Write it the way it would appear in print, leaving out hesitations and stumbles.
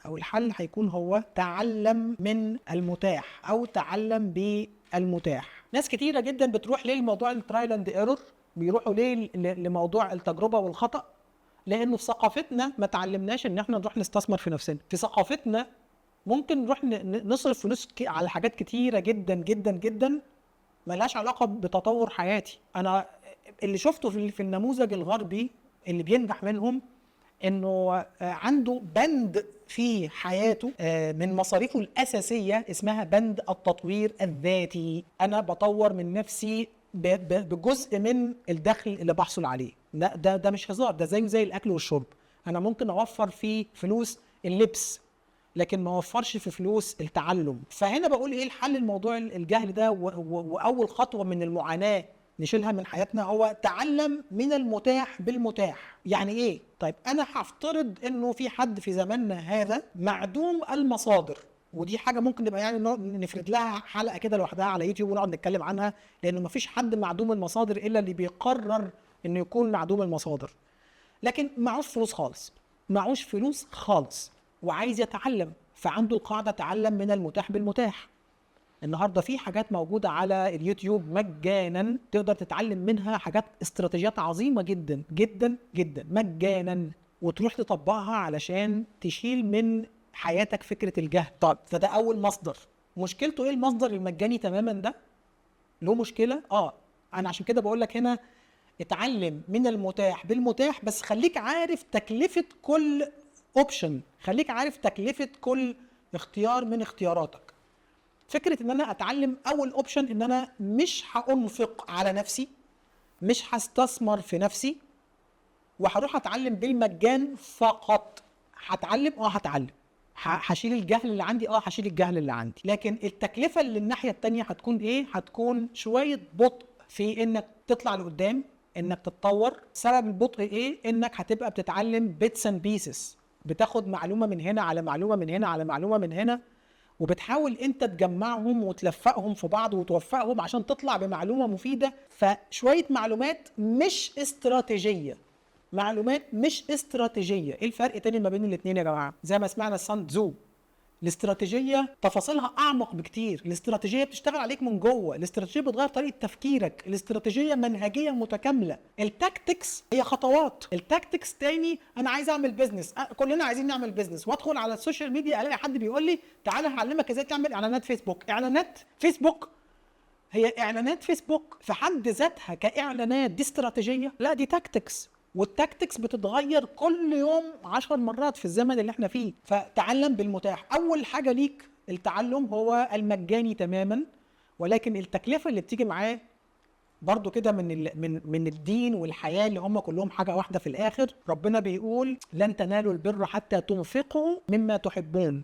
او الحل هيكون هو تعلم من المتاح او تعلم بالمتاح. ناس كتيره جدا بتروح للموضوع الترايل اند ايرور، بيروحوا ليه لموضوع التجربه والخطا، لانه في ثقافتنا ما تعلمناش ان احنا نروح نستثمر في نفسنا. في ثقافتنا ممكن نروح نصرف فلوس على حاجات كتيره جدا جدا جدا ملهاش علاقه بتطور حياتي. انا اللي شفته في النموذج الغربي اللي بينجح منهم انه عنده بند في حياته من مصاريفه الاساسيه اسمها بند التطوير الذاتي. انا بطور من نفسي بجزء من الدخل اللي بحصل عليه. ده مش هزار، ده زي الاكل والشرب. انا ممكن اوفر في فلوس اللبس لكن ما اوفرش في فلوس التعلم. فهنا بقول ايه الحل الموضوع الجهل ده، واول خطوه من المعاناه نشيلها من حياتنا هو تعلم من المتاح بالمتاح. يعني ايه؟ طيب انا هفترض انه في حد في زماننا هذا معدوم المصادر، ودي حاجه ممكن نبقى يعني نفرد لها حلقه كده لوحدها على يوتيوب ونقعد نتكلم عنها، لانه مفيش حد معدوم المصادر الا اللي بيقرر انه يكون معدوم المصادر. لكن معوش فلوس خالص، معوش فلوس خالص وعايز يتعلم، فعنده القاعده تعلم من المتاح بالمتاح. النهارده في حاجات موجوده على اليوتيوب مجانا تقدر تتعلم منها حاجات استراتيجيات عظيمه جدا جدا جدا مجانا، وتروح تطبقها علشان تشيل من حياتك فكره الجهل. طب فده اول مصدر. مشكلته ايه المصدر المجاني تماما ده؟ له مشكله. انا عشان كده بقول لك هنا اتعلم من المتاح بالمتاح، بس خليك عارف تكلفه كل اوبشن، خليك عارف تكلفه كل اختيار من اختياراتك. فكره ان انا اتعلم اول اوبشن ان انا مش هانفق على نفسي، مش هستثمر في نفسي، وهروح اتعلم بالمجان فقط. هتعلم هتعلم، هشيل الجهل اللي عندي هشيل الجهل اللي عندي، لكن التكلفه اللي الناحيه الثانيه هتكون ايه؟ هتكون شويه بطء في انك تطلع لقدام، انك تتطور. سبب البطء ايه؟ انك هتبقى بتتعلم بيتس اند بيسز، بتاخد معلومه من هنا على معلومه من هنا على معلومه من هنا، وبتحاول انت تجمعهم وتلفقهم في بعض وتوفقهم عشان تطلع بمعلومه مفيده. فشويه معلومات مش استراتيجيه، معلومات مش استراتيجيه. ايه الفرق تاني ما بين الاثنين يا جماعه؟ زي ما سمعنا سان تزو، الاستراتيجيه تفاصيلها اعمق بكتير، الاستراتيجيه بتشتغل عليك من جوه، الاستراتيجيه بتغير طريقه تفكيرك، الاستراتيجيه منهجيه متكامله. التاكتكس هي خطوات. التاكتكس تاني، انا عايز اعمل بيزنس، كلنا عايزين نعمل بيزنس، وادخل على السوشيال ميديا الاقي حد بيقول لي تعالى هعلمك ازاي تعمل اعلانات فيسبوك. اعلانات فيسبوك؟ هي اعلانات فيسبوك في حد ذاتها كاعلانات دي استراتيجيه؟ لا، دي تاكتكس، والتاكتكس بتتغير كل يوم 10 مرات في الزمن اللي احنا فيه. فتعلم بالمتاح. اول حاجه ليك التعلم هو المجاني تماما، ولكن التكلفه اللي بتيجي معاه برضو كده من الدين والحياه اللي هم كلهم حاجه واحده في الاخر. ربنا بيقول لن تنالوا البر حتى تنفقوا مما تحبون.